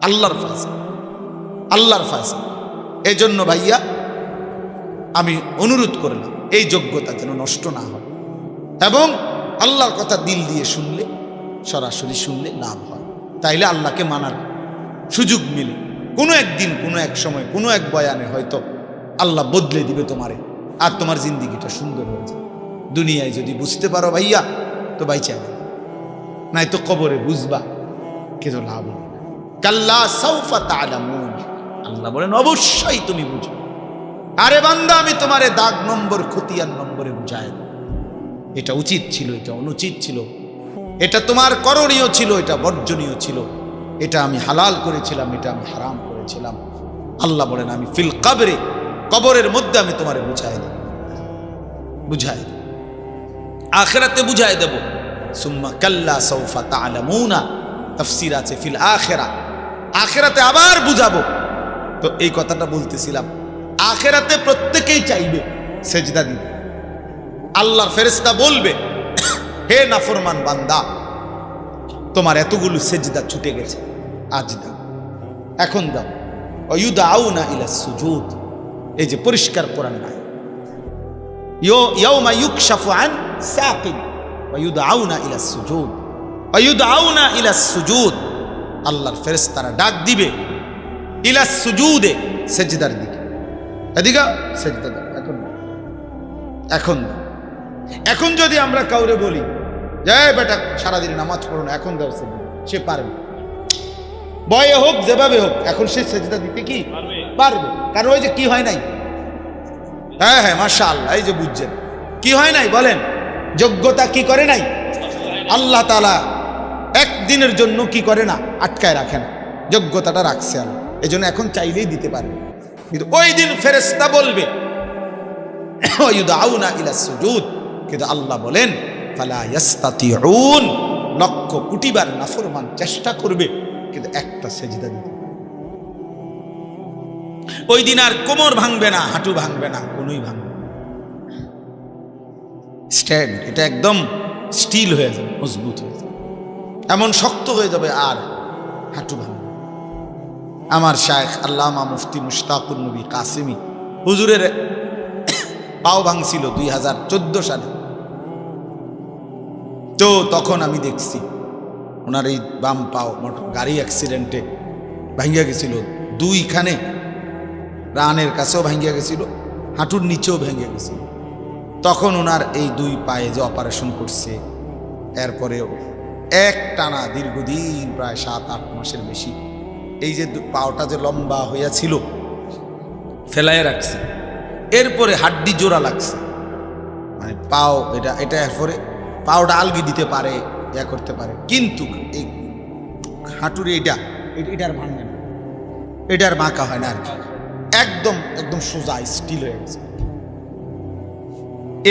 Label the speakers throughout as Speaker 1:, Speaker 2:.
Speaker 1: আল্লাহর ফয়সালা, আল্লাহর ফয়সালা। এই জন্য ভাইয়া আমি অনুরোধ করলাম এই যোগ্যতা যেন নষ্ট না হয়, এবং আল্লাহর কথা দিল দিয়ে শুনলে, সরাসরি শুনলে লাভ হয়, তাইলে আল্লাহকে মানার সুযোগ মিলে। কোনো একদিন, কোনো এক সময়, কোনো এক বয়ানে হয়তো আল্লাহ বদলে দিবে তোমারে, আর তোমার জিন্দিগিটা সুন্দর হয়ে যাবে। দুনিয়ায় যদি বুঝতে পারো ভাইয়া তো বাইচা গেল, নাই তো কবরে বুঝবা কিন্তু লাভ হবে না। কাল্লা সাউফা তা'লামুন, আল্লাহ বলেন অবশ্যই তুমি বুঝো। আরে বান্দা, আমি তোমারে দাগ নম্বর, খতিয়ান নম্বরে বুঝাই। এটা উচিত ছিল, এটা অনুচিত ছিল, এটা তোমার করণীয় ছিল, এটা বর্জনীয় ছিল, এটা আমি হালাল করেছিলাম, এটা আমি হারাম করেছিলাম। আল্লাহ বলেন আমি ফিল কবরে, কবরের মধ্যে আমি তোমারে বুঝাই দেব, বুঝাই দেব, আখিরাতে বুঝাই দেব। সুম্মা কাল্লা সাউফা তা'লামুনা, তাফসীর আছে ফিল আখিরা, আখিরাতে আবার বুঝাবো। তো এই কথাটা বলতেছিলাম, আখিরাতে প্রত্যেকেই চাইবে সেজদা দিতে। আল্লাহর ফেরেশতা বলবে, হে নাফরমান বান্দা, তোমার এতগুলো সেজদা ছুটে গেছে, আজ দাও, এখন দাও। ওয়ায়ুদআউনা ইলাস সুজুদ, এই যে পরিষ্কার কোরআন আয়াত, ইয়াউমা ইউকশাফু আন সাকিন ওয়ায়ুদআউনা ইলাস সুজুদ, ওয়ায়ুদআউনা ইলাস সুজুদ। আল্লাহর ফেরেশতারা ডাক দিবে ইলাস সুজুদে, সেজদার দিকে। এদিকে সেজদা দাও, এখন দাও, এখন দাও। এখন যদি আমরা কাউরে বলি যে বেটা সারাদিন নামাজ পড়ো না, এখন দাও সেজদা, সে পারবে, বয়ে হোক যেভাবে হোক, এখন সে সেজদা দিতে কি পারবে। কারণ ওই যে কি হয় নাই, হ্যাঁ হ্যাঁ মাশাআল্লাহ, এই যে বুঝছেন কি হয় নাই বলেন, যোগ্যতা কি করে নাই আল্লাহ তাআলা একদিনের জন্য কি করে না, আটকায় রাখে না, যোগ্যতাটা রাখছে আল্লাহ। এই জন্য এখন চাইলেই দিতে পারবে, কিন্তু ওই দিন ফেরেশতা বলবে ওয়ায়ুদআউনা ইলাস সুজুদ, কিন্তু আল্লাহ বলেন ফালা ইয়াস্তাতিউন, লক্ষ কোটিবার নাফরমান চেষ্টা করবে কিন্তু একটা সেজদা দিতে। ওই দিন আর কোমর ভাঙবে না, হাঁটু ভাঙবে না, কোনোই ভাঙবে না, স্ট্যান্ড, এটা একদম স্টিল হয়ে যাবে, মজবুত হয়ে যাবে, এমন শক্ত হয়ে যাবে, আর হাঁটু ভাঙবে। আমার শায়েখ আল্লামা মুফতি মুশতাকুর নবী কাসেমি হুজুরের পাও ভাঙছিল 2014 সালে। তো তখন আমি দেখছি ওনার এই বাম পাও গাড়ি অ্যাক্সিডেন্টে ভাঙ্গিয়া গেছিল, দুইখানে রানের কাছেও ভাঙ্গিয়া গেছিল, হাঁটুর নিচেও ভেঙে গেছিল। তখন ওনার এই দুই পায়ে যে অপারেশন করছে, এরপরেও এক টানা দীর্ঘদিন প্রায় 7-8 মাসের বেশি এই যে পাওটা যে লম্বা হইয়াছিল ফেলাইয়া রাখছে, এরপরে হাড্ডি জোড়া লাগছে, মানে পাও এটা এরপরে পাওটা আলগি দিতে পারে, ইয়া করতে পারে, কিন্তু এই হাঁটুর এটার ভাঙে না, এটার বাঁকা হয় না আর কি, একদম একদম সোজা স্টিল হয়ে গেছে।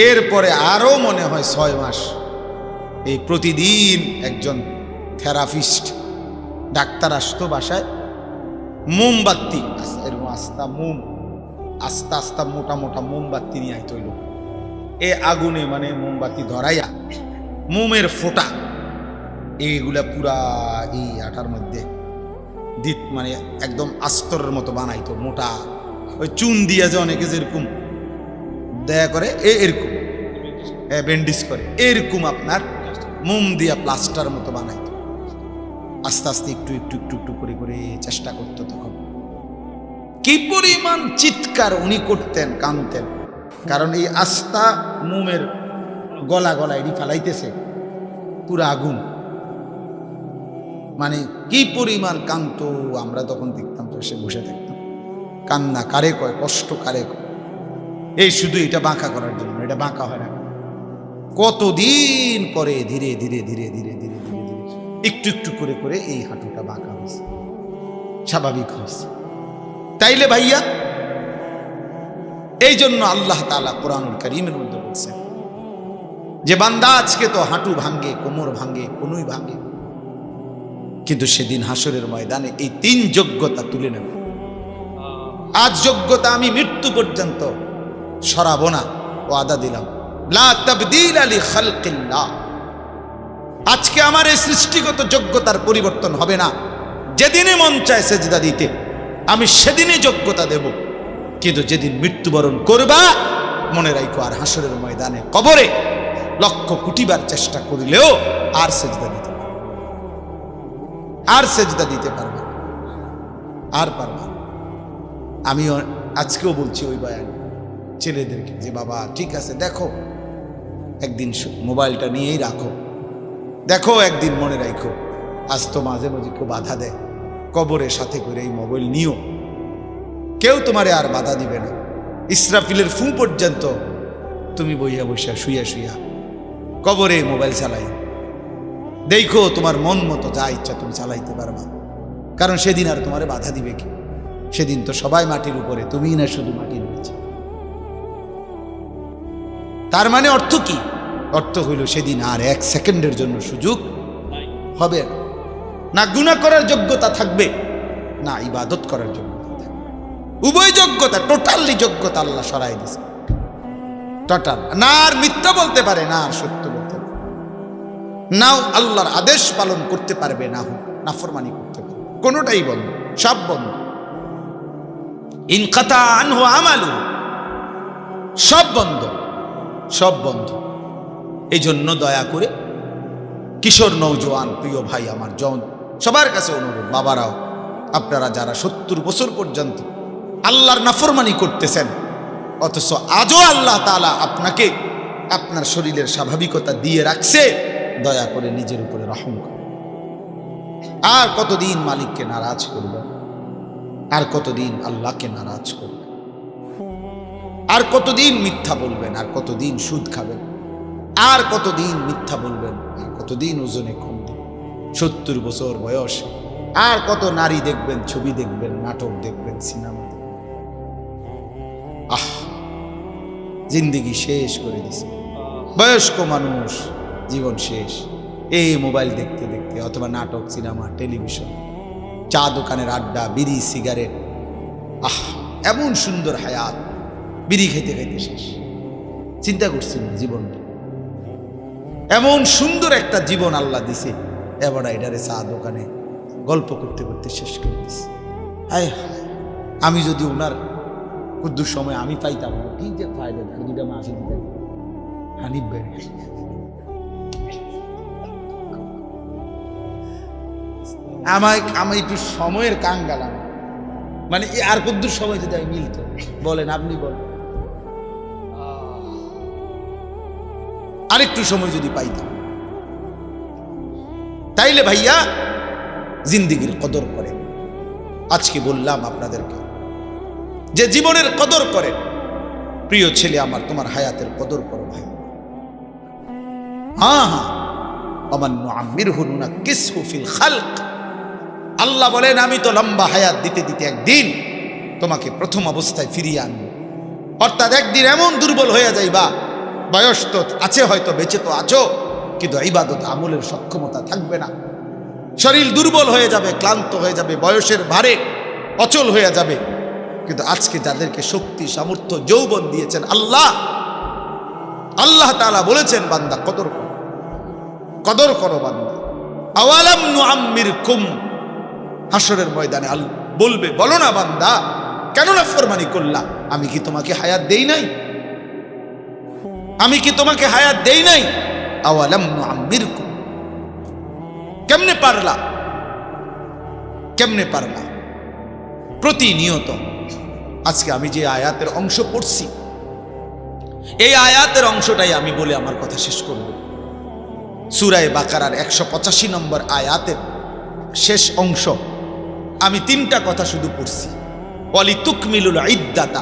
Speaker 1: এরপরে আরো মনে হয় 6 মাস এই প্রতিদিন একজন থেরাপিস্ট ডাক্তার আসতো বাসায়, মোমবাতি এরকম আস্তা আস্তা মোটা মোটা মোমবাতি নিয়ে আইতো, এ আগুনে মানে মোমবাতি ধরাইয়া মোমের ফোঁটা এইগুলা পুরা এই আটার মধ্যে দিত, মানে একদম আস্তরের মতো বানাইতো, মোটা ওই চুন দিয়া যে অনেকে যেরকম দয়া করে এরকম ব্যান্ডেজ করে, এরকম আপনার মোম দিয়া প্লাস্টার মতো বানাইতো। আস্তে আস্তে একটু একটু একটু একটু করে করে চেষ্টা করতো। তখন কি পরিমাণ চিৎকার উনি করতেন, কাঁদতেন, কারণ এই আস্তা মোমের গলা গলা এটি ফালাইতেছে পুরা আগুন, মানে কি পরিমাণ কাঁদতো। আমরা তখন দেখতাম, তো সে বসে দেখতাম, কান্না কারে কয়, কষ্ট কারে কয়, এই শুধু এটা বাঁকা করার জন্য, এটা বাঁকা হয় না। কতদিন পরে ধীরে ধীরে ধীরে ধীরে ধীরে ধীরে ধীরে একটু একটু করে করে এই হাঁটুটা বাঁকা হয়েছে, স্বাভাবিক হয়েছে। তাইলে ভাইয়া, এই জন্য আল্লাহ তাআলা কোরআনুল কারীমের মধ্যে বলছেন যে বান্দা আজকে তো হাঁটু ভাঙ্গে, কোমর ভাঙ্গে, কোনোই ভাঙ্গে, কিন্তু সেদিন হাসরের ময়দানে এই 3 যোগ্যতা তুলে নেব। আজ যোগ্যতা আমি মৃত্যু পর্যন্ত সরাবো না, ওয়াদা দিলাম, লা তাবদীলা লিখালকিল্লাহ। আজকে আমার এই সৃষ্টিগত যোগ্যতার পরিবর্তন হবে না। যেদিনে মন চায় সেজদা দিতে আমি সেদিনই যোগ্যতা দেব, কিন্তু যেদিন মৃত্যুবরণ করবা মনে রাখো আর হাসরের ময়দানে কবরে লক্ষ কোটিবার চেষ্টা করিলেও আর সেজদা দিতে পারবে, আর সেজদা দিতে পারবে আর পারবা। আমি আজকেও বলছি ওই বয়ান ছেলেদেরকে যে বাবা ঠিক আছে, দেখো একদিন মোবাইলটা নিয়েই রাখো, দেখো একদিন মনে রাখো আজ তো মাঝে মাঝে কেউ বাধা দেয়, কবরের সাথে করে এই মোবাইল নিও, কেউ তোমারে আর বাধা দিবে না। ইসরাফিলের ফু পর্যন্ত তুমি বইয়া বসিয়া শুইয়া শুইয়া কবরে মোবাইল চালাই, দেখো তোমার মন মতো যা ইচ্ছা তুমি চালাইতে পারবা, কারণ সেদিন আর তোমারে বাধা দিবে কি? সেদিন তো সবাই মাটির উপরে, তুমি না শুধু মাটির নিচে। তার মানে অর্থ কি? অর্থ হইল সেদিন আর এক সেকেন্ডের জন্য সুযোগ হবে না, গুনাহ করার যোগ্যতা থাকবে না ইবাদত করার যোগ্যতা থাকবে। উভয় যোগ্যতা, টোটালি যোগ্যতা আল্লাহ সরাই দিয়েছে, টোটাল। না আর মিথ্যা বলতে পারে, না আর সত্য বলতে পারে, নাও আল্লাহর আদেশ পালন করতে পারবে, না নাফরমানি করতে পারবে, কোনোটাই বন্ধ, সব বন্ধ। ইনকাতা আনহু আমালু, সব বন্ধ, সব বন্ধ। এই জন্য দয়া করে কিশোর নৌজওয়ান প্রিয় ভাই আমার সবার কাছে অনুরোধ, বাবারাও আপনারা যারা 70 বছর পর্যন্ত আল্লাহর নাফরমানি করতেছেন, অথচ আজও আল্লাহ তাআলা আপনাকে আপনার শরীরের স্বাভাবিকতা দিয়ে রাখছে, দয়া করে নিজের উপরে রহম করুন। আর কতদিন মালিককে নারাজ করবেন? আর কতদিন আল্লাহকে নারাজ করবেন? আর কতদিন মিথ্যা বলবেন? আর কতদিন সুদ খাবেন? আর কতদিন মিথ্যা বলবেন? আর কতদিন ওজনে কম দিবেন? 70 বছর বয়স, আর কত নারী দেখবেন, ছবি দেখবেন, নাটক দেখবেন, সিনেমা দেখবেন। জিন্দেগি শেষ করে দিছে। বয়স্ক মানুষ, জীবন শেষ এই মোবাইল দেখতে দেখতে, অথবা নাটক, সিনেমা, টেলিভিশন, চা দোকানের আড্ডা, বিড়ি, সিগারেট। এমন সুন্দর হায়াত, বিড়ি খাইতে খাইতে শেষ। চিন্তা করছেন জীবনটা, এমন সুন্দর একটা জীবন আল্লাহ দিছে, এবার এটারে চা দোকানে গল্প করতে করতে শেষ করে দিছে। আমি যদি ওনার কুদ্দুর সময় আমি পাইতাম, ঠিক যে ফায়দা দুটা মাসি দিতে হানিফ ভাই, আমি একটু সময়ের কাঙ্গালাম, মানে আর কুদ্দুর সময় যদি আমি মিলত, বলেন আপনি বলেন, আরেকটু সময় যদি পাইতাম, তাইলে ভাইয়া জিন্দেগির কদর করে। আজকে বললাম আপনাদেরকে যে জীবনের কদর করে। প্রিয় ছেলে আমার, তোমার হায়াতের কদর করো ভাই। আল্লাহ বলেন আমি তো লম্বা হায়াত দিতে দিতে একদিন তোমাকে প্রথম অবস্থায় ফিরিয়ে আনবো। অর্থাৎ একদিন এমন দুর্বল হয়ে যাইবা, বয়স তো আছে, হয়তো বেঁচে তো আছো, কিন্তু ইবাদত আমলের সক্ষমতা থাকবে না, শরীর দুর্বল হয়ে যাবে, ক্লান্ত হয়ে যাবে, বয়সের ভারে অচল হয়ে যাবে। কিন্তু আজকে যাদেরকে শক্তি, সামর্থ্য, যৌবন দিয়েছেন আল্লাহ, আল্লাহ তাআলা বলেছেন বান্দা কদর করো, কদর করো বান্দা। আওয়ালাম নুআম্মিরকুম, হাসরের ময়দানে আল্লাহ বলবে, বলো না বান্দা কেন নাফরমানি করলা? আমি কি তোমাকে হায়াত দেই নাই? আমি কি তোমাকে হায়াত দেই নাই? আওয়ালাম নুআম্মিরকুম, কেমনে পারলা? কেমনে পারলা? প্রতিনিয়ত আজকে আমি যে আয়াতের অংশ পড়ছি, এই আয়াতের অংশটাই আমি বলে আমার কথা শেষ করব। সূরা বাকারার 185 নম্বর আয়াতের শেষ অংশ, আমি 3টা কথা শুধু পড়ছি। ওয়ালি তুকমিলুল ইদ্দাতা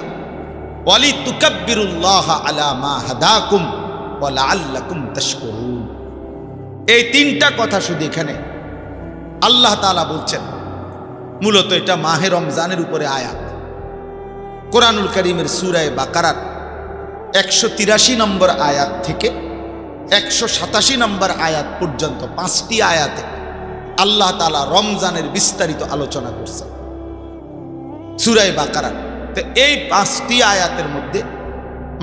Speaker 1: ওয়ালি তুকাব্বিরুল্লাহা আলা মা হাদাকুম ওয়া লাআল্লাকুম তাশকুরুন। এই 3টা কথা শুধু এখানে আল্লাহ তাআলা বলছেন। মূলত এটা মাহে রমজানের উপরে আয়াত। কোরআনুল কারীমের সূরা বাকারার 183 নম্বর আয়াত থেকে 187 নম্বর আয়াত পর্যন্ত 5টি আয়াতে আল্লাহ তাআলা রমজানের বিস্তারিত আলোচনা করছেন সূরা বাকারার। তো এই 5টি আয়াতের মধ্যে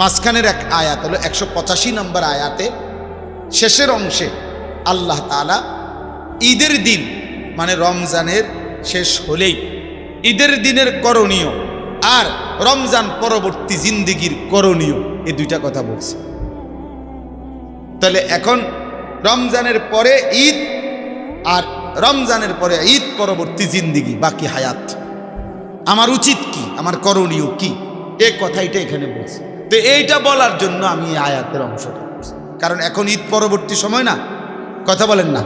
Speaker 1: মাঝখানের এক আয়াত হলো 185 নম্বর আয়াতে শেষের অংশে আল্লাহ তাআলা ঈদের দিন, মানে রমজানের শেষ হলেই ঈদের দিনের করণীয় আর রমজান পরবর্তী জিন্দেগির করণীয়, এই দুইটা কথা বলছে। তাহলে এখন রমজানের পরে ঈদ আর রমজানের পরে ঈদ পরবর্তী জিন্দেগি, বাকি হায়াত, আমার উচিত কি, আমার করণীয় কি, এই কথাইটা এখানে বলছে। তো এইটা বলার জন্য আমি এই আয়াতের অংশটা করছি, কারণ এখন ঈদ পরবর্তী সময় না, কথা বলেন না,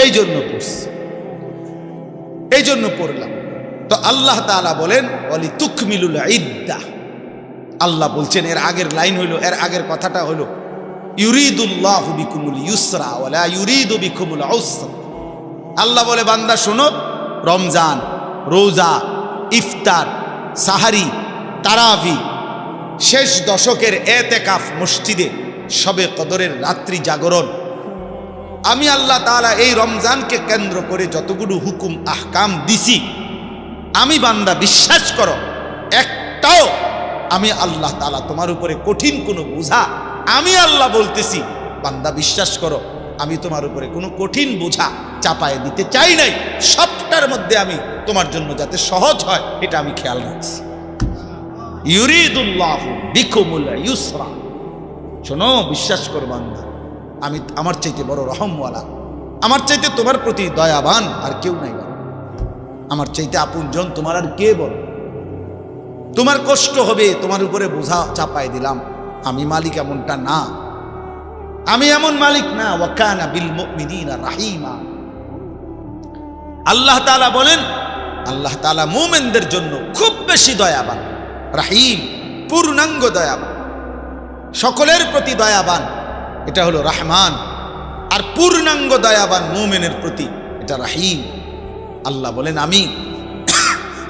Speaker 1: এই জন্য পড়ছি, এই জন্য পড়লাম। তো আল্লাহ তাআলা বলেন ওয়ালি তুকমিলুল ইদ্দাহ, আল্লাহ বলছেন, এর আগের লাইন হইল, এর আগের কথাটা হলো ইউরিদুল্লাহু বিকুমুল ইউসরা ওয়ালা ইউরিদু বিকুমুল উসরা। আল্লাহ বলে বান্দা শোনো, রমজান, রোজা, ইফতার, সাহারি, তারাবি, শেষ দশকের এতেকাফ মসজিদে, শবে কদরের রাত্রি জাগরণ, আমি আল্লাহ তাআলা এই রমজানকে কেন্দ্র করে যতগুলো হুকুম আহকাম দিছি, আমি বান্দা বিশ্বাস করো, একটাও আমি আল্লাহ তাআলা তোমার উপরে কঠিন কোনো বোঝা, আমি আল্লাহ বলতেছি বান্দা বিশ্বাস করো, আমি তোমার উপরে কোনো কঠিন বোঝা চাপায় দিতে চাই নাই, সবটার মধ্যে আমি তোমার জন্য যাতে সহজ হয় এটা আমি খেয়াল রাখছি। ইউরিদুল্লাহু বিকুমুল ইউসরা, শোনো বিশ্বাস করো বান্দা, আমি আমার চাইতে বড় রহমওয়ালা, আমার চাইতে তোমার প্রতি দয়াবান আর কেউ নাই, আমার চাইতে আপনজন তোমার আর কে বল, তোমার কষ্ট হবে, তোমার উপরে বোঝা চাপায় দিলাম, আমি মালিক এমনটা না, আমি এমন মালিক না। ওয়া কানা বিল মুমিনিনা রাহিমা, আল্লাহ তাআলা বলেন, আল্লাহ তাআলা মুমিনদের জন্য খুব বেশি দয়াবান, রাহিম পূর্ণাঙ্গ দয়াবান, সকলের প্রতি দয়াবান, এটা হলো রহমান, আর পূর্ণাঙ্গ দয়াবান মুমিনের প্রতি এটা রাহিম। আল্লাহ বলেন আমি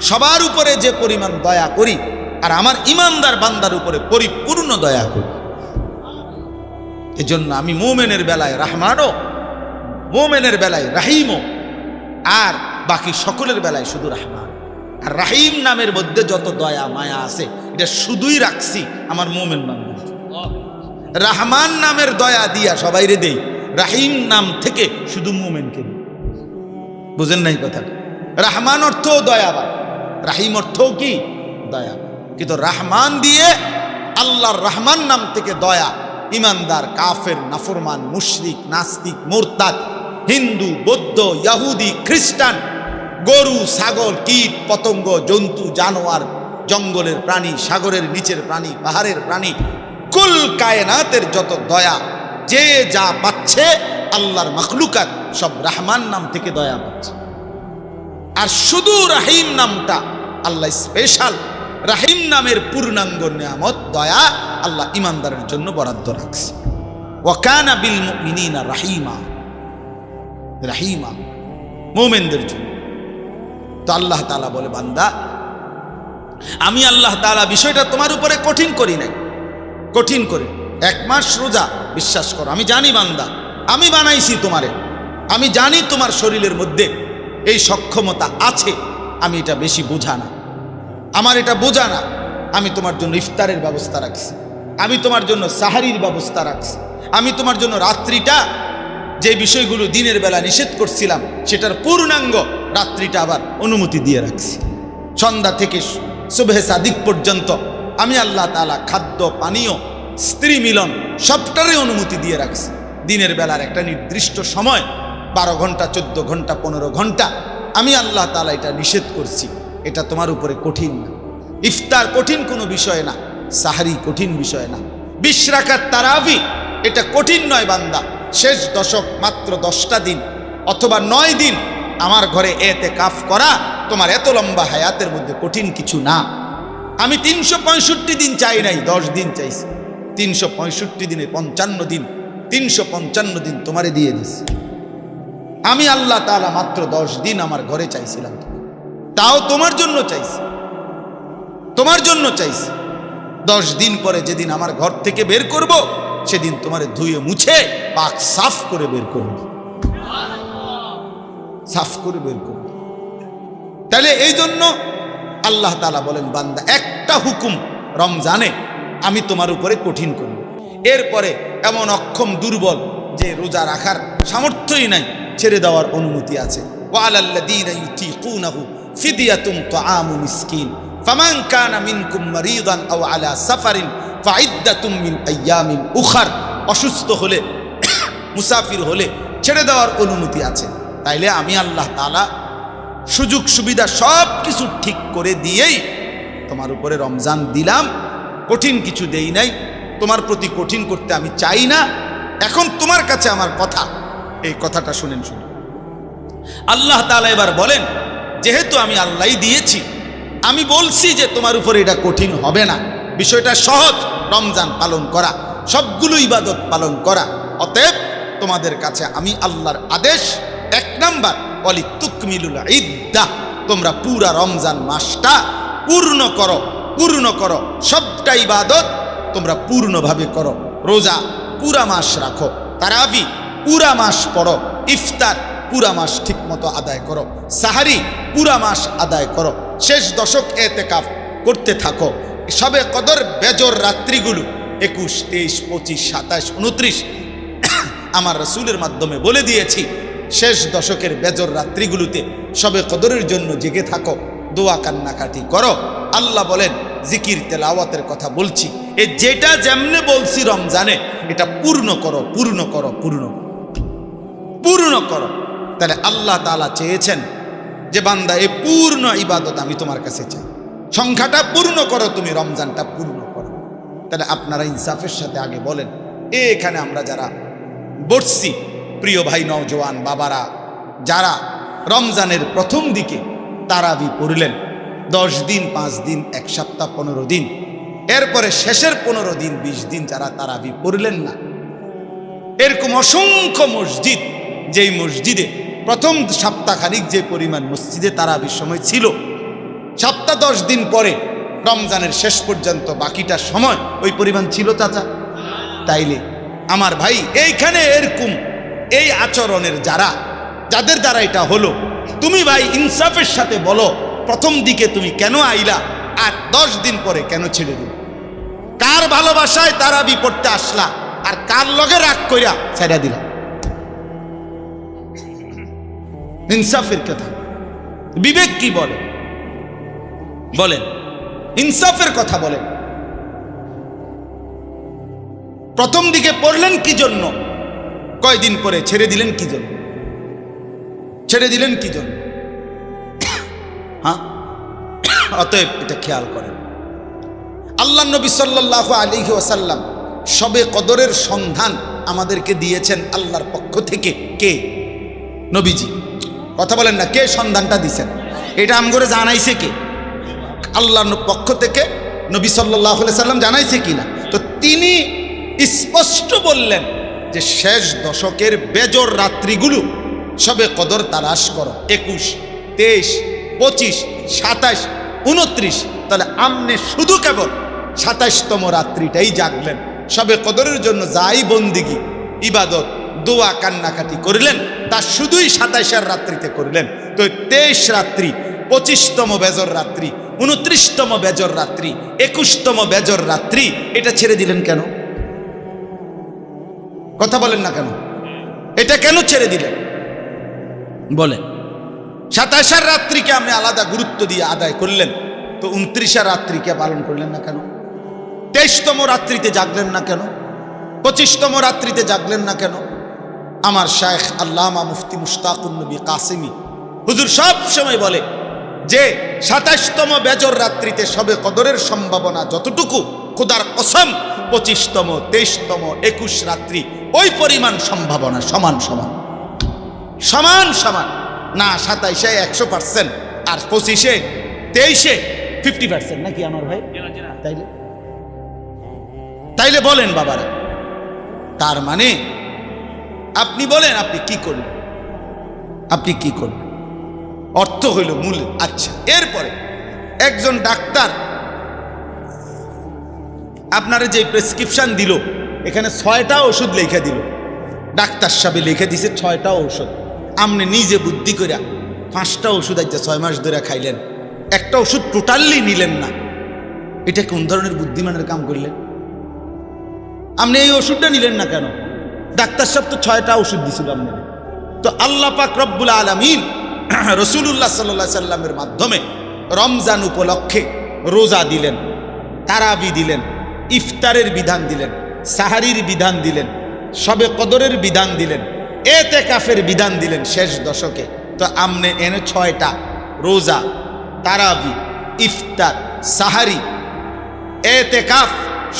Speaker 1: সবার উপরে যে পরিমাণ দয়া করি, আর আমার ইমানদার বান্দার উপরে পরিপূর্ণ দয়া করি, এজন্য আমি মুমিনের বেলায় রহমানও, মুমিনের বেলায় রাহিমও, আর বাকি সকলের বেলায় শুধু রহমান। আর রাহিম নামের মধ্যে যত দয়া মায়া আছে এটা শুধুই রাখছি আমার মুমিন বান্দা। রহমান নামের দয়া দিয়া সবাইরে দেই, রাহিম নাম থেকে শুধু মুমিনকে দিই। বুঝেন নাই কথাটা? রহমান অর্থ দয়াবান, রাহিম অর্থ কি দয়াবান, কিন্তু রহমান দিয়ে আল্লাহর রহমান নাম থেকে দয়া ইমানদার, কাফের, নাফরমান, মুশরিক, নাস্তিক, মুরতাদ, হিন্দু, বৌদ্ধ, ইহুদি, খ্রিস্টান, গরু, ছাগল, কীট, পতঙ্গ, জন্তু, জানোয়ার, জঙ্গলের প্রাণী, সাগরের নিচের প্রাণী, পাহাড়ের প্রাণী, কুল কায়নাতের যত দয়া, যে যা পাচ্ছে আল্লাহর মাখলুকাত সব রহমান নাম থেকে দয়া পাচ্ছে। আর শুধু রাহিম নামটা আল্লাহ স্পেশাল, রাহিম নামের পূর্ণাঙ্গ নিয়ামত দয়া আল্লাহ ইমানদারের জন্য বরাদ্দ রাখছে। ওয়া কানা বিল মুমিনিনা রাহিমা, রাহিমা মুমিনদের জন্য। তো আল্লাহ তাআলা বলে বান্দা আমি আল্লাহ তাআলা বিষয়টা তোমার উপরে কঠিন করি নাই, কঠিন করে 1 মাস রোজা, বিশ্বাস করো আমি জানি বান্দা, আমি বানাইছি তোমারে, আমি জানি তোমার শরীরের মধ্যে এই সক্ষমতা আছে, আমি এটা বেশি বোঝা না, আমার এটা বোঝা না, আমি তোমার জন্য ইফতারের ব্যবস্থা রাখছি, আমি তোমার জন্য সাহারির ব্যবস্থা রাখছি, আমি তোমার জন্য রাত্রিটা যে বিষয়গুলো দিনের বেলা নিষেধ করছিলাম সেটার পূর্ণাঙ্গ রাত্রিটা আবার অনুমতি দিয়ে রাখছি। সন্ধ্যা থেকে সুবহে সাদিক পর্যন্ত আমি আল্লাহ তাআলা খাদ্য, পানীয়, স্ত্রী মিলন সবটারই অনুমতি দিয়ে রাখছি। দিনের বেলার একটা নির্দিষ্ট সময় 12 ঘন্টা, 14 ঘন্টা, 15 ঘন্টা আমি আল্লাহ তাআলা এটা নিষেধ করছি, এটা তোমার উপরে কঠিন না। ইফতার কঠিন কোনো বিষয় না, সাহারি কঠিন বিষয় না, 20 রাকাত তারাবি এটা কঠিন নয় বান্দা। শেষ দশক মাত্র 10টা দিন অথবা 9 দিন আমার ঘরে এতেকাফ করা তোমার এত লম্বা হায়াতের মধ্যে কঠিন কিছু না। আমি 365 দিন চাই নাই, 10 দিন চাইছি। 365 দিনে 55 দিন, 355 দিন তোমারে দিয়ে দিছি। আমি আল্লাহ তাআলা মাত্র 10 দিন আমার ঘরে চাইছিলাম, তাও তোমার জন্য চাইছি, তোমার জন্য চাইছি। 10 দিন পরে যেদিন আমার ঘর থেকে বের করব সেদিন তোমারে ধুয়ে মুছে পাক সাফ করে বের করব, সাফ করে বের করব। তাহলে এই জন্য আল্লাহ তাআলা বলেন বান্দা একটা হুকুম রমজানে আমি তোমার উপরে কঠিন করব, এরপরে এমন অক্ষম দুর্বল যে রোজা রাখার সামর্থ্যই নাই ছেড়ে দেওয়ার অনুমতি আছে। ওয়া আলাল্লাযীনা ইউতীকুনাহু ফিদিয়াতুন তাআমু মিসকিন ফামান কানা মিনকুম মারিদান আও আলা সাফারিন ফাইদ্দাতুম মিন আইয়ামিন উখার। অসুস্থ হলে, মুসাফির হলে ছেড়ে দেওয়ার অনুমতি আছে। তাইলে আমি আল্লাহ তাআলা সুযোগ সুবিধা সব কিছু ঠিক করে দিয়েই তোমার উপরে রমজান দিলাম, কঠিন কিছু দেই নাই। তোমার প্রতি কঠিন করতে আমি চাই না। এখন তোমার কাছে আমার কথা, এই কথাটা শুনেন। আল্লাহ তাআলা এবার বলেন, যেহেতু আমি আল্লাহই দিয়েছি, আমি বলছি যে তোমার উপরে এটা কঠিন হবে না, বিষয়টা সহজ, রমজান পালন করা, সবগুলো ইবাদত পালন করা। অতএব তোমাদের কাছে আমি আল্লাহর আদেশ, 1 নাম্বার ওয়ালিতুকমিলুল ইদ্দাহ, তোমরা পুরা রমজান মাসটা পূর্ণ করো, পূর্ণ করো, সবটা ইবাদত তোমরা পূর্ণভাবে করো। রোজা পুরা মাস রাখো, তারাবি পুরা মাস পড়ো, ইফতার পুরা মাস ঠিক মতো আদায় করো, সাহারি পুরা মাস আদায় করো, শেষ দশক এতেকাফ করতে থাকো। সবে কদর বেজর রাত্রিগুলো 21, 23, 25, 27, 29 আমার রাসূলের মাধ্যমে বলে দিয়েছি। শেষ দশকের বেজর রাত্রিগুলোতে সবে কদরের জন্য জেগে থাকো, দোয়া কান্নাকাটি করো। আল্লাহ বলেন, জিকির তেলাওয়াতের কথা বলছি, এ যেটা যেমনে বলছি রমজানে, এটা পূর্ণ করো, পূর্ণ করো, পূর্ণ করো। তাহলে আল্লাহ তাআলা চেয়েছেন যে বান্দা, এই পূর্ণ ইবাদত আমি তোমার কাছে চাই, সংখ্যাটা পূর্ণ করো, তুমি রমজানটা পূর্ণ করো। তাহলে আপনারা ইনসাফের সাথে আগে বলেন, এখানে আমরা যারা বসছি, প্রিয় ভাই নওজোয়ান বাবারা, যারা রমজানের প্রথম দিকে তারাবি পড়লেন, 10 দিন, 5 দিন, 1 সপ্তাহ, 15 দিন, এরপরে শেষের 15 দিন, 20 দিন যারা তারাবি পড়লেন না, এরকম অসংখ্য মসজিদ, যেই মসজিদে প্রথম সপ্তাহখানিক যে পরিমাণ মসজিদে তারাবির সময় ছিল, সপ্তাহ 10 দিন পরে রমজানের শেষ পর্যন্ত বাকিটা সময় ওই পরিমাণ ছিল চাচা? তাইলে আমার ভাই, এইখানে এরকম এই আচরণের যাদের দ্বারা এটা হলো, তুমি ভাই ইনসাফের সাথে বলো, প্রথম দিকে তুমি কেন আইলা আর 10 দিন পরে কেন ছেড়ে দিল? কার ভালোবাসায় তারাবি পড়তে আসলা আর কার লগে রাগ কইরা ছেড়ে দিলা? ইনসাফের কথা, বিবেক কি বলে? বলেন, ইনসাফের কথা বলেন। প্রথম দিকে পড়লেন কি জন্য? কয়দিন পরে ছেড়ে দিলেন কি জন্য? ছেড়ে দিলেন কি জন্য? হ্যাঁ, অতএব এটা খেয়াল করেন। আল্লাহ নবী সাল্লাল্লাহু আলাইহি ওয়াসাল্লাম শবে কদরের সন্ধান আমাদেরকে দিয়েছেন আল্লাহর পক্ষ থেকে। কে? নবীজি। কথা বলেন না, কে সন্ধানটা দিয়েছেন? এটা আমগরে জানাইছে কে? আল্লাহর পক্ষ থেকে নবী সাল্লাল্লাহু আলাইহি ওয়াসাল্লাম জানাইছে কিনা? তো তিনি স্পষ্ট বললেন যে শেষ দশকের বেজর রাত্রিগুলো সবে কদর তালাশ করো, 21, 23, 25, 27, 29। তাহলে আমনে শুধু কেবল 27তম রাত্রিটাই জাগলেন, সবে কদরের জন্য যাই বন্দিগি, ইবাদত, দোয়া, কান্নাকাটি করলেন, তা শুধুই 27 রাত্রিতে করলেন। তো 23 রাত্রি, 25তম বেজর রাত্রি, 29তম বেজর রাত্রি, 21তম বেজর রাত্রি, এটা ছেড়ে দিলেন কেন? কথা বলেন না কেন? এটা কেন ছেড়ে দিলেন বলেন? 27 রাত্রিকে আপনি আলাদা গুরুত্ব দিয়ে আদায় করলেন, তো 29 রাত্রিকে পালন করলেন না কেন? 23তম রাত্রিতে জাগলেন না কেন? 25তম রাত্রিতে জাগলেন না কেন? আমার শায়েখ আল্লামা মুফতি মুশতাকুন নবী কাসিমি হুজুর সব সময় বলে যে 27তম বেজর রাত্রিতে সবে কদরের সম্ভাবনা যতটুকু, খোদার কসম 25তম, 23তম, 21 রাত্রি ওই পরিমাণ সম্ভাবনা সমান সমান সমান সমান না। 27-এ 100% আর 25-এ 23-এ 50% নাকি আমার ভাই? তাইলে বলেন বাবারা, তার মানে আপনি বলেন আপনি কি করবেন? আপনি কি করবেন? অর্থ হইল মূল। আচ্ছা, এরপরে একজন ডাক্তার আপনারা যে প্রেসক্রিপশন দিল, এখানে 6টা ওষুধ লিখে দিল, ডাক্তার সাহেব লিখে দিছে 6টা ওষুধ। আপনি নিজে বুদ্ধি করে 5টা ওষুধ আজ 6 মাস ধরে খাইলেন, একটা ওষুধ টোটালি নিলেন না। এটা কোন ধরনের বুদ্ধিমানের কাম করলেন? আপনি এই ওষুধটা নিলেন না কেন? ডাক্তার সাহেব তো 6টা ওষুধ দিছিল আপনাদের। তো আল্লাহ পাক রব্বুল আলামিন রাসূলুল্লাহ সাল্লাল্লাহু আলাইহি সাল্লামের মাধ্যমে রমজান উপলক্ষে রোজা দিলেন, তারাবি দিলেন, ইফতারের বিধান দিলেন, সাহারির বিধান দিলেন, শবে কদরের বিধান দিলেন, এতেকাফের বিধান দিলেন শেষ দশকে। তো আমনে এনে 6টা রোজা, তারাবি, ইফতার, সাহারি, এতেকাফ,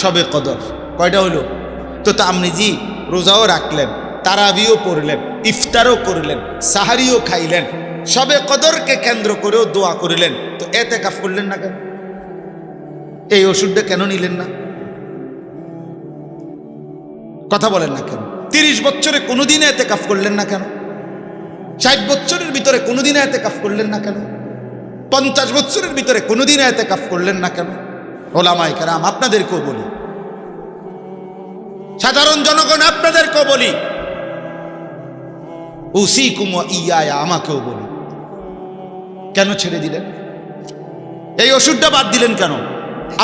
Speaker 1: শবে কদর, কয়টা হলো? তো আপনি জি রোজাও রাখলেন, তারাবিও পড়লেন, ইফতারও করলেন, সাহারিও খাইলেন, শবে কদরকে কেন্দ্র করেও দোয়া করলেন, তো এতেকাফ করলেন না কেন? এই ওষুধটা কেন নিলেন না? কথা বলেন না কেন? 30 বছরে কোনোদিন এতেকাফ করলেন না কেন? 60 বছরের ভিতরে কোনোদিন এতেকাফ করলেন না কেন? 50 বছরের ভিতরে কোনোদিন এতেকাফ করলেন না কেন? ওলামায়ে কেরাম আপনাদেরকেও বলি, সাধারণ জনগণ আপনাদেরকেও বলি, উসিকুম ওয়া ইয়া, আমাকেও বলি, কেন ছেড়ে দিলেন? এই ওষুধটা বাদ দিলেন কেন?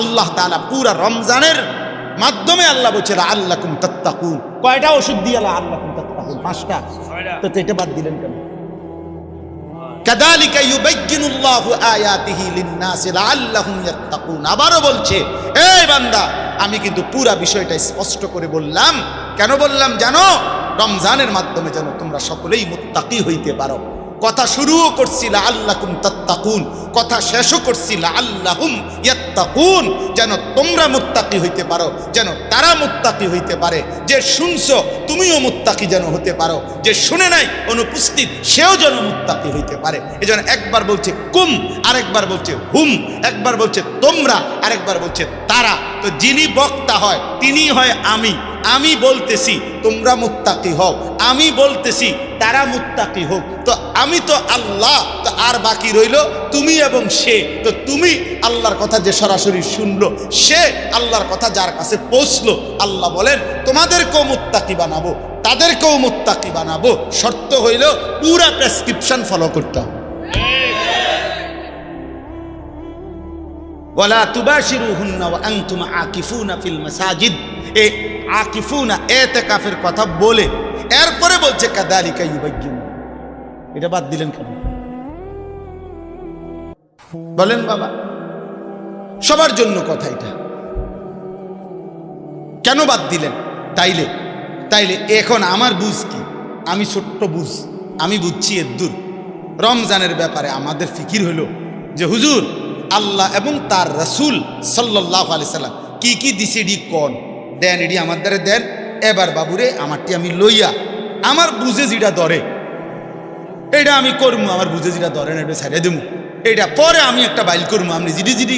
Speaker 1: আল্লাহ তাআলা পুরা রমজানের মাধ্যমে আল্লাহ বলছে লাআল্লাকুম তাত্তাকুন। কয়টা ওষুধ দিয়ে লাআল্লাকুম তাত্তাকুন? 5টা। তো এটা বাদ দিলেন কেন? কাযালিকা ইউবাইয়িনুল্লাহু আয়াতিহি লিন-নাসি লাআল্লাহুম ইয়াত্তাকুন। আবারও বলছে, এই বান্দা, আমি কিন্তু পুরা বিষয়টা স্পষ্ট করে বললাম। কেন বললাম জানো? রমজানের মাধ্যমে যেন তোমরা সকলেই মুত্তাকি হইতে পারো। কথা শুরুও করছি লাআল্লাকুম তাত্তাকুন, কথা শেষও করছি লাআল্লাহুম ইয়াত্তাকুন, যেন তোমরা মুত্তাকি হইতে পারো, যেন তারা মুত্তাকি হইতে পারে। যে শুনছো তুমিও মুত্তাকি যেন হতে পারো, যে শুনে নাই অনুপস্থিত সেও যেন মুত্তাকি হইতে পারে। এজন্য একবার বলছে কুম, আরেকবার বলছে হুম, একবার বলছে তোমরা, আরেকবার বলছে তারা। তো যিনি বক্তা হয় তিনি হয় আমি। আমি বলতেছি তোমরা মুত্তাকি হও, আমি বলতেছি তারা মুত্তাকি হোক। তো আমি তো আল্লাহ, তো আর বাকি রইল তুমি এবং সে। তো তুমি আল্লাহর কথা যে সরাসরি শুনলো, সে আল্লাহর কথা যার কাছে পৌঁছলো, আল্লাহ বলেন তোমাদেরকেও মুত্তাকি বানাবো, তাদেরকেও মুত্তাকি বানাবো। শর্ত হইল পুরা প্রেসক্রিপশন ফলো করতে হবে। ওয়ালা তুবাশিরুহুন্না ওয়া আনতুম আকিফুনা ফিল মাসাজিদ। এই আকিফুনা ইতিকাফের কথা বলে এরপরে বলছে কাযালিকা ইউবাইয়িনু। এটা বাদ দিলেন কেন? বলেন বাবা, সবার জন্য কথা এটা, কেন বাদ দিলেন? তাইলে এখন আমার বুঝ কি? আমি ছোট্ট বুঝ, আমি বুঝছি এদ্দুর। রমজানের ব্যাপারে আমাদের ফিকির হলো যে হুজুর আল্লাহ এবং তার রাসূল সাল্লাল্লাহু আলাইহি সাল্লাম কি কি দিছে এডি কোন দেন, এডি আমার দ্বারা দেন। এবার বাবুরে আমারটি আমি লইয়া আমার বুঝে যেটা ধরে এটা আমি করবো, আমার বুঝে যেটা ধরে না এটা ছাড়িয়ে দেবো। এটা পরে আমি একটা বাইল করবো। আপনি জিডি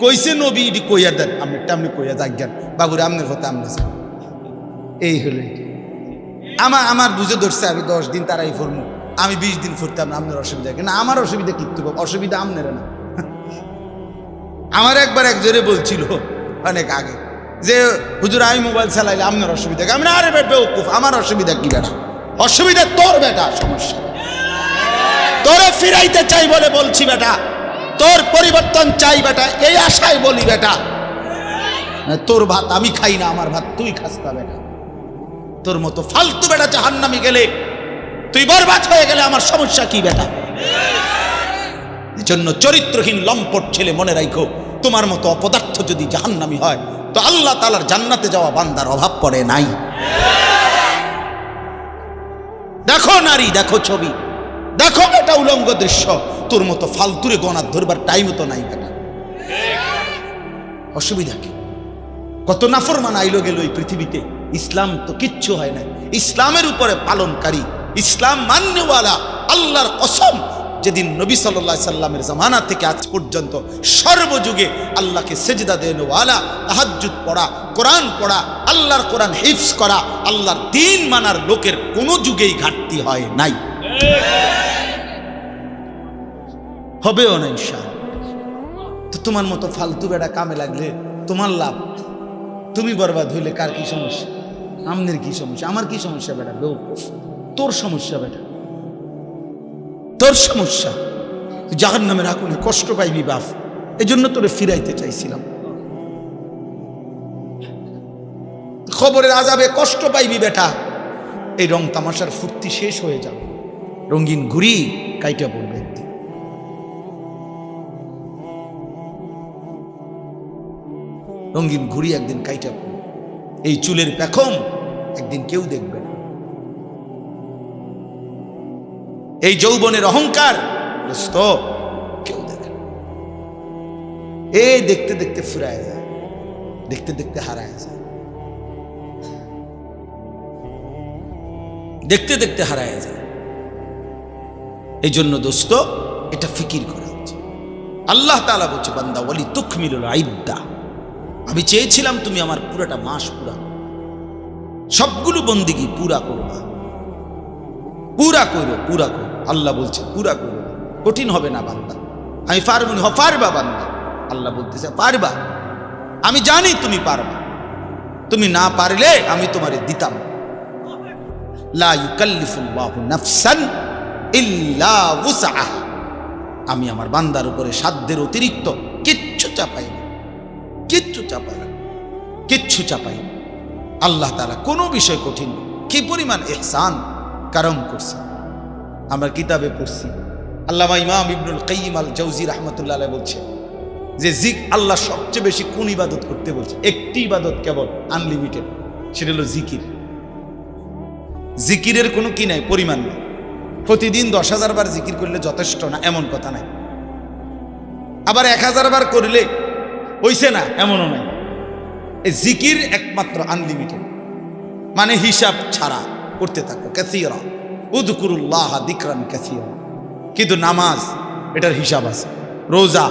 Speaker 1: কইছে নবী এটি কইয়া দেন, আপনি কইয়া যাজ্ঞান বাবুরে আপনার কথা আপনি যান। এই হলো আমার বুঝে ধরছে আমি 10 দিন তারাই ফরমু, আমি 20 দিন ফুরতাম না, আপনার অসুবিধা কেন? আমার অসুবিধা কিন্তু অসুবিধা আপনারা না। আমার একবার একজনে বলছিল অনেক আগে যে হুজুর আমি মোবাইল চালাইলে আপনার অসুবিধা, আমি আরে বেউকুফ, আমার অসুবিধা কি বেটা? অসুবিধা তোর বেটা, সমস্যা তোরে ফিরাইতে চাই বলে বলছি বেটা, তোর পরিবর্তন চাই বেটা, এই আশায় বলি বেটা। তোর ভাত আমি খাই না, আমার ভাত তুই খাস না বেটা। তোর মতো ফালতু বেটা জাহান্নামে গেলে, তুই বরবাদ হয়ে গেলে আমার সমস্যা কি বেটা? জন্য চরিত্রহীন লম্পট ছেলে মনে রাখো, তোমার মতো অপদার্থ যদি জাহান্নামী হয় তো আল্লাহ তাআলার জান্নাতে যাওয়া বান্দার অভাব পড়ে নাই। দেখো নারী, দেখো ছবি, দেখো এটা উলঙ্গ দৃশ্য, তোর মতো ফালতুরে গনার ধরবার টাইম তো নাই বেটা। অসুবিধা কি? কত নাফরমান আইলো গেল এই পৃথিবীতে, ইসলাম তো কিচ্ছু হয় না। ইসলামের উপরে পালনকারী, ইসলাম মান্যওয়ালা, আল্লাহর কসম, যেদিন নবী সাল্লাল্লাহু আলাইহি সাল্লামের জামানা থেকে আজ পর্যন্ত সর্বযুগে আল্লাহকে সেজদা দেওয়ালা, তাহাজ্জুদ পড়া, কোরআন পড়া, আল্লাহর কোরআন হিফজ করা, আল্লাহর দ্বীন মানার লোকের কোনো যুগেই ঘাটতি হয় নাই, হবেও না ইনশাআল্লাহ। তো তোমার মতো ফালতু বেটা কামে লাগলে তোমার লাভ, তুমি বরবাদ হইলে কার কি সমস্যা? আমনের কি সমস্যা? আমার কি সমস্যা বেটা? বেউকুফ, তোর সমস্যা বেটা, তোর সমস্যা। জাহান্নামের আগুনে কষ্ট পাইবি বাপ, এই জন্য তোরে ফিরাইতে চাইছিলাম। খবরের আযাবে কষ্ট পাইবি বেটা, এই রং তামাশার ফুর্তি শেষ হয়ে যাবে। রঙিন ঘুড়ি কাইটা পড়বে একদিন। রঙিন ঘুড়ি একদিন কাইটা পড়বে। এই চুলের পেখম একদিন কেউ দেখবে না। এই যৌবনের অহংকার দোস্ত কেউ দেখে না। এই দেখতে দেখতে ফুরায় যায়, দেখতে দেখতে হারায় যায়, দেখতে দেখতে হারায় যায়। এই জন্য দোস্ত এটা ফিকির করা উচিত। আল্লাহ তাআলা বলছে বান্দা ওয়ালি তুকমিলুল ইদ্দা, আমি চেয়েছিলাম তুমি আমার পুরাটা মাস পুরা সবগুলো বন্দিগি পুরা করবা, পুরা করো পুরা করো। আল্লাহ বলছে পুরা করো, কঠিন হবে না বান্দা, আমি পারবো না। পারবা বান্দা, আল্লাহ বলতেছে পারবা, আমি জানি তুমি পারবা, তুমি না পারলে আমি তোমারে দিতাম। লা ইউকাল্লিফুল্লাহু নাফসান ইল্লা উসআহা, আমি আমার বান্দার উপরে সাধ্যের অতিরিক্ত কিচ্ছু চাপাই না, কিচ্ছু চাপাই না, কিচ্ছু চাপাই না। আল্লাহ তাআলা কোনো বিষয় কঠিন, কি পরিমাণ ইহসান কারম করছে। আমরা কিতাবে পড়ছি, আল্লামা ইমাম ইবনুল কাইয়িম আল জাওজি রাহমাতুল্লাহ আলাইহি বলছে যে আল্লাহ সবচেয়ে বেশি কোন ইবাদত করতে বলছে? একটি ইবাদত কেবল, আনলিমিটেড, সেটা হলো জিকির। জিকিরের কোনো কি নাই, পরিমাণ নেই। প্রতিদিন 10,000 বার জিকির করলে যথেষ্ট না এমন কথা নাই, আবার 1000 বার করলে হইছে না এমনও নাই। এই জিকির একমাত্র আনলিমিটেড, মানে হিসাব ছাড়া করতে থাকো। কাসীরা উযকুরুল্লাহ যিকরান কাসীরা। কিন্তু নামাজ এটার হিসাব আছে, রোজা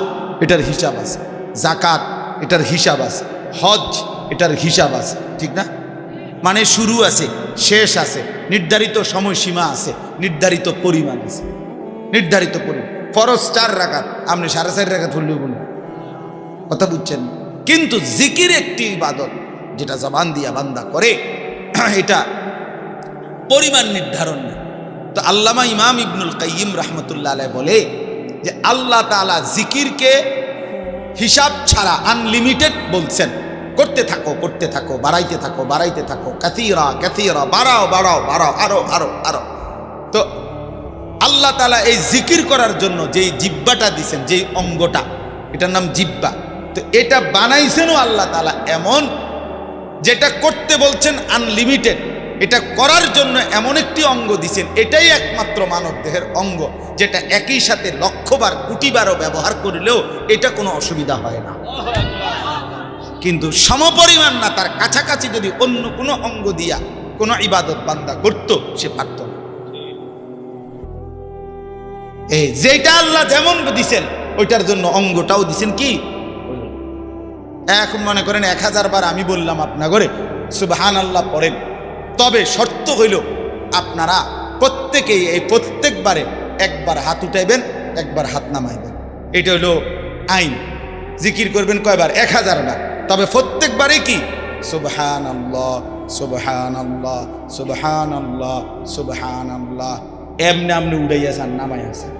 Speaker 1: এটার হিসাব আছে, যাকাত এটার হিসাব আছে, হজ এটার হিসাব আছে, ঠিক না? মানে শুরু আছে, শেষ আছে, নির্ধারিত সময়সীমা আছে, নির্ধারিত পরিমাণ আছে, নির্ধারিত পরিমাণ। ফরজ 4 রাকাত, আপনি 4.5 রাকাত পড়লেও বলুন, কথা বুঝছেন? কিন্তু জিকির একটি ইবাদত যেটা জবান দিয়া বান্দা করে, এটা পরিমাণ নির্ধারণ নেই। তো আল্লামা ইমাম ইবনুল কাইয়িম রাহমাতুল্লাহ আলাইহি বলে যে আল্লাহ তাআলা জিকিরকে হিসাব ছাড়া আনলিমিটেড বলছেন, করতে থাকো করতে থাকো, বাড়াইতে থাকো বাড়াইতে থাকো, কাসীরা কাসীরা, বাড়াও বাড়াও বাড়াও, আরো আরো আরো। তো আল্লাহ তাআলা এই জিকির করার জন্য যেই জিহ্বাটা দিয়েছেন, যেই অঙ্গটা, এটার নাম জিহ্বা। তো এটা বানাইছেনও আল্লাহ তাআলা এমন, যেটা করতে বলছেন আনলিমিটেড, এটা করার জন্য এমন একটি অঙ্গ দিছেন, এটাই একমাত্র মানব দেহের অঙ্গ, যেটা একই সাথে লক্ষবার কোটিবারও ব্যবহার করলেও এটা কোনো অসুবিধা হয় না। কিন্তু সমপরিমাণ না, তার কাছাকাছি যদি অন্য কোনো অঙ্গ দিয়া কোনো ইবাদত বান্দা করত, সে পারত না। এই যেটা আল্লাহ যেমন দিছেন ওইটার জন্য অঙ্গটাও দিছেন কি। এখন মনে করেন 1000 বার আমি বললাম আপনার ঘরে সুবহানাল্লাহ পড়েন, তবে শর্ত হইল আপনারা প্রত্যেকেই এই প্রত্যেকবারে একবার হাত উঠাইবেন, একবার হাত নামাইবেন। এটা হইল আইন। জিকির করবেন কয়বার? 1000 বার, তবে প্রত্যেকবারে কি সুবহানাল্লাহ সুবহানাল্লাহ সুবহানাল্লাহ সুবহানাল্লাহ, এমনি আপনি উড়াইয়াছেন নামাইয়াছেন।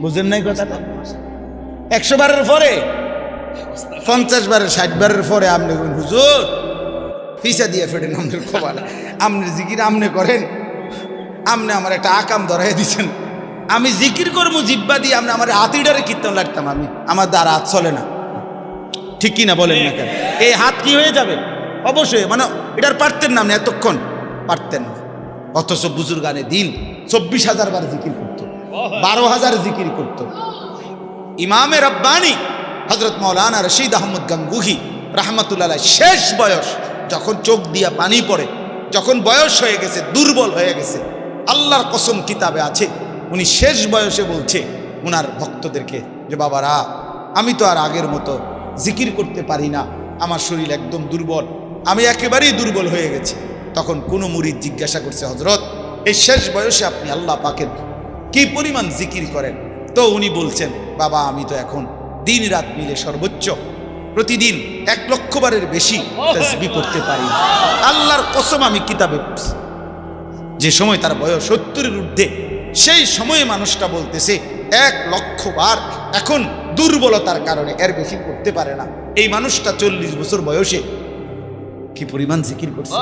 Speaker 1: বুঝেন নাই কথাটা? 100 বারের পরে 50 বারের 60 বারের পরে আপনি হুজুর পিছা দিয়ে ফেটেন আমাদের খবর, আপনি জিকির আপনি করেন, আপনি আমার একটা আকাম ধরাই দিচ্ছেন। আমি জিকির করবো জিব্বা দিয়ে, আপনি আমার হাতিটারে কীর্তন লাগতাম, আমি আমার দ্বারা হাত চলে না, ঠিক কিনা বলেন না কেন? এই হাত কি হয়ে যাবে? অবশ্যই, মানে এটার পারতেন না, আপনি এতক্ষণ পারতেন না। অথচ বুজুর্গানে দিন 24,000 বার জিকির করতো, 12,000 জিকির করতো। ইমামে রব্বানি হযরত মাওলানা রশিদ আহমদ গাঙ্গুহি রাহমাতুল্লাহ আলাইহি শেষ বয়স, যখন চোখ দিয়া পানি পড়ে, যখন বয়স হয়ে গেছে, দুর্বল হয়ে গেছে, আল্লাহর কসম কিতাবে আছে, উনি শেষ বয়সে বলছে উনার ভক্তদেরকে যে বাবারা, আমি তো আর আগের মতো জিকির করতে পারি না, আমার শরীর একদম দুর্বল, আমি একেবারেই দুর্বল হয়ে গেছি। তখন কোনো মুরিদ জিজ্ঞাসা করছে, হযরত এই শেষ বয়সে আপনি আল্লাহ পাকের কি পরিমাণ জিকির করেন? তো উনি বলছেন, বাবা আমি তো এখন দিন রাত মিলে সর্বোচ্চ প্রতিদিন 1 লক্ষ বারের বেশি তাসবিহ করতে পারি। আল্লাহর কসম আমি কিতাবে পড়ছি, যে সময় তার বয়স 70-এর ঊর্ধ্বে, সেই সময়ে মানুষটা বলতেছে 1 লক্ষ বার, এখন দুর্বলতার কারণে এর বেশি করতে পারে না। এই মানুষটা 40 বছর বয়সে কি পরিমাণ জিকির করছে।